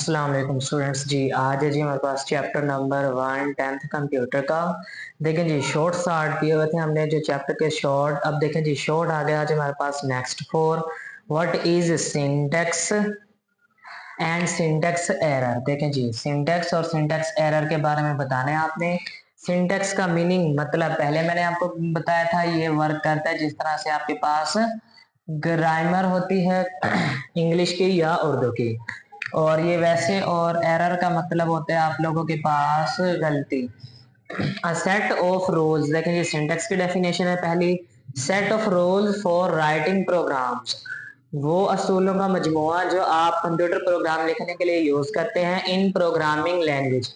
अस्सलाम वालेकुम स्टूडेंट्स जी। आज है जी हमारे पास चैप्टर नंबर 1 10th कंप्यूटर का। देखें जी शॉर्ट स्टार्ट किए हुए थे हमने जो चैप्टर के शॉर्ट। अब देखें जी शॉर्ट आ गया आज हमारे पास next four. What is syntax and syntax error. देखें जी सिंटेक्स और सिंटेक्स एरर के बारे में बताना है आपने। सिंटेक्स का मीनिंग मतलब पहले मैंने आपको बताया था, ये वर्क करता है जिस तरह से आपके पास ग्रामर होती है इंग्लिश की या उर्दू की, और ये वैसे, और एरर का मतलब होता है आप लोगों के पास गलती। A set of rules. देखें ये सिंटेक्स की डेफिनेशन है पहली। Set of rules for writing programs, वो असूलों का मजमुआ जो आप कंप्यूटर प्रोग्राम लिखने के लिए यूज करते हैं इन प्रोग्रामिंग लैंग्वेज।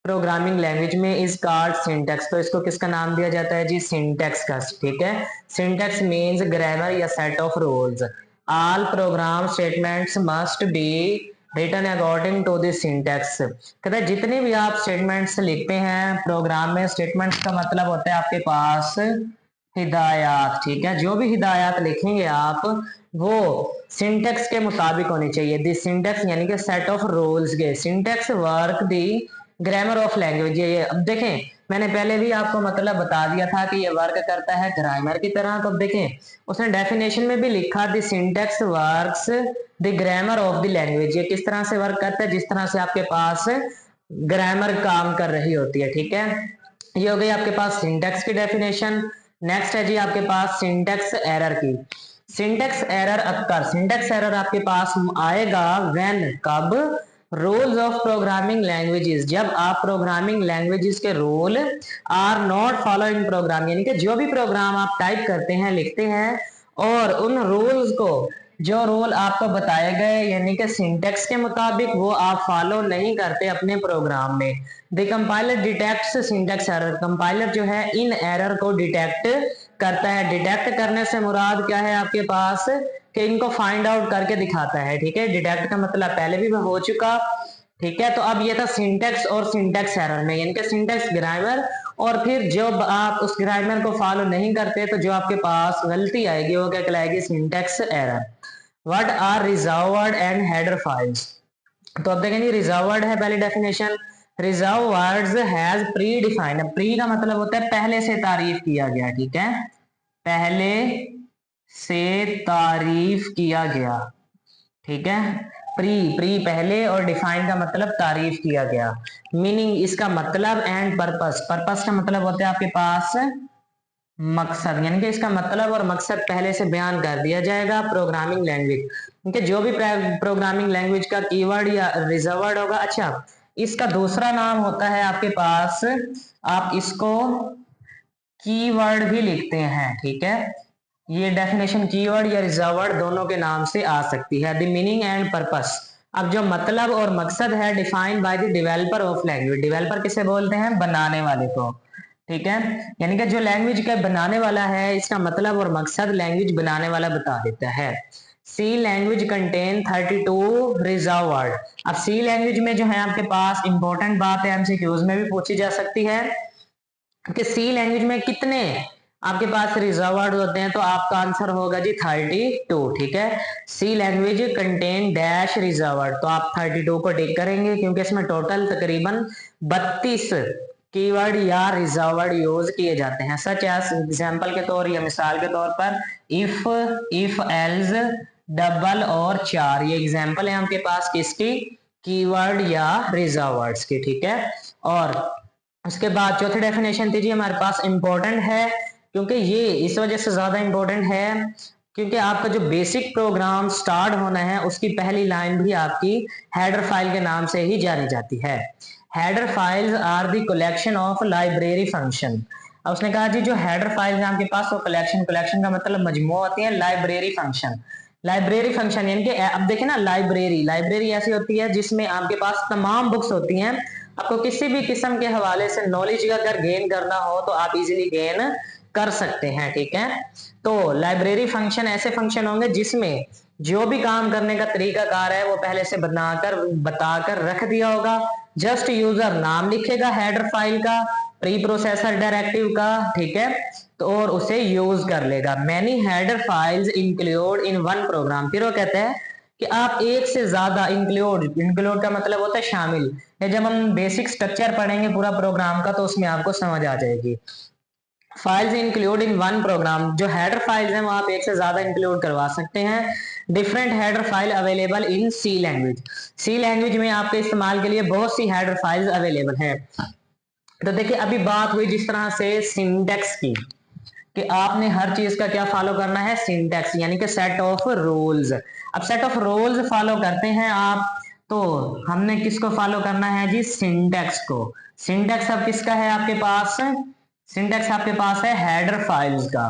प्रोग्रामिंग लैंग्वेज में इज कॉल्ड सिंटेक्स। तो इसको किसका नाम दिया जाता है जी? सिंटेक्स का। ठीक है, सिंटेक्स मीन्स ग्रामर या set of rules. All program statements must be written according to this syntax. कहते हैं जितने भी आप स्टेटमेंट्स लिखते हैं प्रोग्राम में, स्टेटमेंट्स का मतलब होता है आपके पास हिदायत। ठीक है, जो भी हिदायत लिखेंगे आप वो सिंटेक्स के मुताबिक होनी चाहिए। दिस सिंटेक्स यानी कि सेट ऑफ रूल्स के। Syntax work the grammar of language. ये अब देखें मैंने पहले भी आपको मतलब बता दिया था कि ये वर्क करता है ग्रामर की तरह। तो अब देखें उसने डेफिनेशन में भी लिखा the syntax works the grammar of the language. ये किस तरह से वर्क करता है? जिस तरह से आपके पास ग्रामर काम कर रही होती है। ठीक है, ये हो गई आपके पास सिंटेक्स की डेफिनेशन। नेक्स्ट है जी आपके पास सिंटेक्स एरर की। Syntax error occur, syntax error आपके पास आएगा व्हेन, कब? रूल्स ऑफ प्रोग्रामिंग लैंग्वेजेस, जब आप प्रोग्रामिंग लैंग्वेजेस के rule are not follow in program, यानी कि जो भी प्रोग्राम आप टाइप करते हैं लिखते हैं और उन रूल्स को, जो रूल आपको बताए गए यानी कि सिंटेक्स के मुताबिक, वो आप फॉलो नहीं करते अपने प्रोग्राम में। The compiler detects syntax error, compiler जो है इन एरर को डिटेक्ट करता है। डिटेक्ट करने से मुराद क्या है आपके पास? कि इनको फाइंड आउट करके दिखाता है। ठीक है, डिटेक्ट का मतलब पहले भी हो चुका। ठीक है, तो अब ये था सिंटेक्स और सिंटेक्स एरर में, यानी कि सिंटेक्स ग्रामर, और फिर जब आप उस ग्रामर को फॉलो नहीं करते तो जो आपके पास गलती आएगी वो क्या कहलाएगी? Syntax error. What are reserved and header files. तो अब देखेंगे रिजर्व्ड है पहली definition. Reserve words has predefined. Pre का मतलब होता है पहले से तारीफ किया गया। ठीक है, पहले से तारीफ किया गया। ठीक है, प्री प्री पहले, और डिफाइन का मतलब तारीफ किया गया। मीनिंग इसका मतलब एंड पर्पस, पर्पस का मतलब होता है आपके पास मकसद, यानी कि इसका मतलब और मकसद पहले से बयान कर दिया जाएगा प्रोग्रामिंग लैंग्वेज। क्योंकि जो भी प्रोग्रामिंग लैंग्वेज का कीवर्ड या रिजर्वर्ड होगा, अच्छा इसका दूसरा नाम होता है आपके पास, आप इसको कीवर्ड भी लिखते हैं। ठीक है, ये डेफिनेशन कीवर्ड या रिजर्वर्ड दोनों के नाम से आ सकती है। The meaning and purpose. अब जो मतलब और मकसद है defined by the developer of language. Developer किसे बोलते हैं? बनाने वाले को। ठीक है, यानी कि जो लैंग्वेज का बनाने वाला है, इसका मतलब और मकसद लैंग्वेज बनाने वाला बता देता है। C language contain 32 reserve word. अब सी लैंग्वेज में जो है आपके पास इंपॉर्टेंट बात है, एमसीक्यूज में भी पूछी जा सकती है कि सी लैंग्वेज में कितने आपके पास रिजर्व वर्ड होते हैं, तो आपका आंसर होगा जी 32। ठीक है, C language contain dash reserve word, तो आप 32 को टिक करेंगे क्योंकि इसमें टोटल तकरीबन 32 कीवर्ड या रिजर्व वर्ड यूज किए जाते हैं। सच एज एग्जांपल के तौर या मिसाल के तौर पर इफ एल्स, डबल और चार, ये एग्जांपल है आपके पास किसकी? कीवर्ड या रिजर्व वर्ड्स की। ठीक है, और उसके बाद चौथी डेफिनेशन थी जी हमारे पास इंपॉर्टेंट है, क्योंकि ये इस वजह से ज्यादा इंपॉर्टेंट है क्योंकि आपका जो बेसिक प्रोग्राम स्टार्ट होना है उसकी पहली लाइन भी आपकी हेडर फाइल के नाम से ही जानी जाती है। Header files are the collection of library function. अब उसने कहा जी जो हेडर फाइल है आपके पास वो कलेक्शन, कलेक्शन का मतलब मजमूआ होती है, लाइब्रेरी फंक्शन। लाइब्रेरी फंक्शन यानी कि अब देखें ना, लाइब्रेरी, लाइब्रेरी ऐसी होती है जिसमें आपके पास तमाम बुक्स होती हैं। आपको किसी भी किस्म के हवाले से नॉलेज का अगर गेन करना हो तो आप इजीली गेन कर सकते हैं। ठीक है, तो लाइब्रेरी फंक्शन ऐसे फंक्शन होंगे जिसमें जो भी काम करने का तरीकाकार है वो पहले से बनाकर बताकर रख दिया होगा। जस्ट यूजर नाम लिखेगा हेडर फाइल का, प्री प्रोसेसर डायरेक्टिव का। ठीक है, तो और उसे यूज कर लेगा। Many header files include in one program. फिर वो कहते हैं कि आप एक से ज्यादा इंक्लूड का मतलब होता है शामिल। या जब हम बेसिक स्ट्रक्चर पढ़ेंगे पूरा प्रोग्राम का तो उसमें आपको समझ आ जाएगी। Files include in one program, जो हेडर फाइल्स हैं वो आप एक से ज्यादा इंक्लूड करवा सकते हैं। Different header file available in C language, C language में आपके इस्तेमाल के लिए बहुत सी हेडर फाइल्स अवेलेबल हैं। तो देखिए अभी बात हुई जिस तरह से सिंटेक्स की, कि आपने हर चीज का क्या फॉलो करना है, सिंटेक्स यानी कि सेट ऑफ रूल्स। अब सेट ऑफ रूल्स फॉलो करते हैं आप, तो हमने किसको फॉलो करना है जी, सिंटेक्स को। सिंटेक्स अब किसका है आपके पास, सिंटेक्स आपके पास है हेडर फाइल्स का।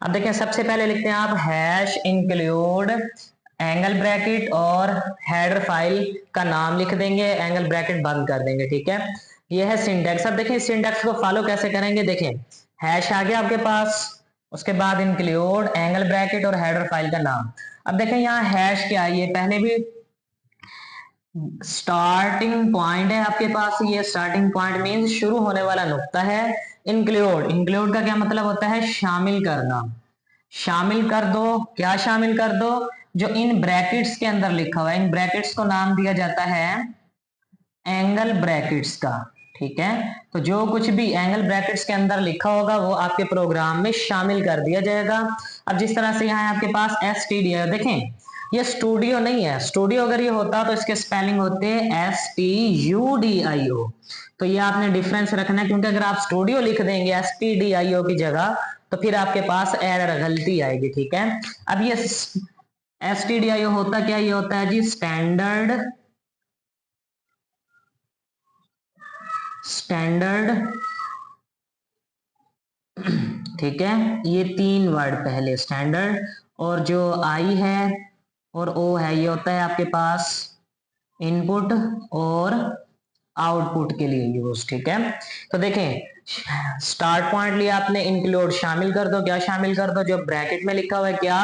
अब देखिए सबसे पहले लिखते हैं आप हैश इंक्लूड एंगल ब्रैकेट और हेडर फाइल का नाम लिख देंगे, एंगल ब्रैकेट बंद कर देंगे, ठीक है। ये है सिंटेक्स। अब देखिए सिंटेक्स को फॉलो कैसे करेंगे, देखिए हैश आ गया आपके पास, उसके बाद इंक्लूड एंगल ब्रैकेट और हेडर फाइल का नाम। अब देखें यहाँ हैश क्या है, ये पहले भी स्टार्टिंग पॉइंट है आपके पास, ये स्टार्टिंग पॉइंट मींस शुरू होने वाला नुक्ता है। इंक्लूड का क्या मतलब होता है, शामिल करना। शामिल कर दो, क्या शामिल कर दो, जो इन ब्रैकेट्स के अंदर लिखा हुआ है, इन ब्रैकेट्स को नाम दिया जाता है एंगल ब्रैकेट्स का, ठीक है। तो जो कुछ भी एंगल ब्रैकेट्स के अंदर लिखा होगा वो आपके प्रोग्राम में शामिल कर दिया जाएगा। अब जिस तरह से यहाँ आपके पास stdio, देखें ये स्टूडियो नहीं है, स्टूडियो अगर ये होता तो इसके स्पेलिंग होते STUDIO। तो ये आपने डिफरेंस रखना है, क्योंकि अगर आप स्टूडियो लिख देंगे STDIO की जगह तो फिर आपके पास एरर गलती आएगी, ठीक है। अब ये STDIO होता क्या, ये होता है जी स्टैंडर्ड, ठीक है। ये तीन वर्ड पहले स्टैंडर्ड, और जो आई है और ओ है ये होता है आपके पास इनपुट और आउटपुट के लिए यूज, ठीक है। तो देखें स्टार्ट पॉइंट लिया आपने, इंक्लूड शामिल कर दो, क्या शामिल कर दो, जो ब्रैकेट में लिखा हुआ है क्या,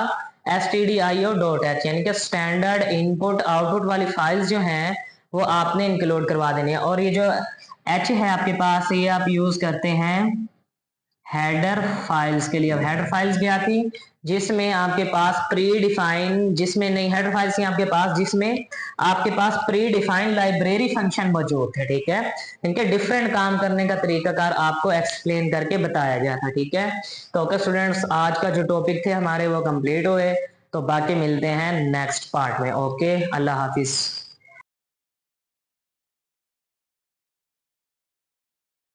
stdio.h, यानी कि स्टैंडर्ड इनपुट आउटपुट वाली फाइल्स जो हैं वो आपने इंक्लूड करवा देनी है। और ये जो h है आपके पास, ये आप यूज करते हैं हेडर फाइल्स के लिए। अब हेडर फाइल्स क्या थी, जिसमें आपके पास प्री डिफाइन, जिसमें नहीं हेडर फाइल्स थी आपके पास जिसमें आपके पास प्री डिफाइंड लाइब्रेरी फंक्शन मौजूद थे, ठीक है। इनके डिफरेंट काम करने का तरीकाकार आपको एक्सप्लेन करके बताया गया था, ठीक है। तो ओके स्टूडेंट्स, आज का जो टॉपिक थे हमारे वो कंप्लीट हुए, तो बाकी मिलते हैं नेक्स्ट पार्ट में। ओके, अल्लाह हाफिज।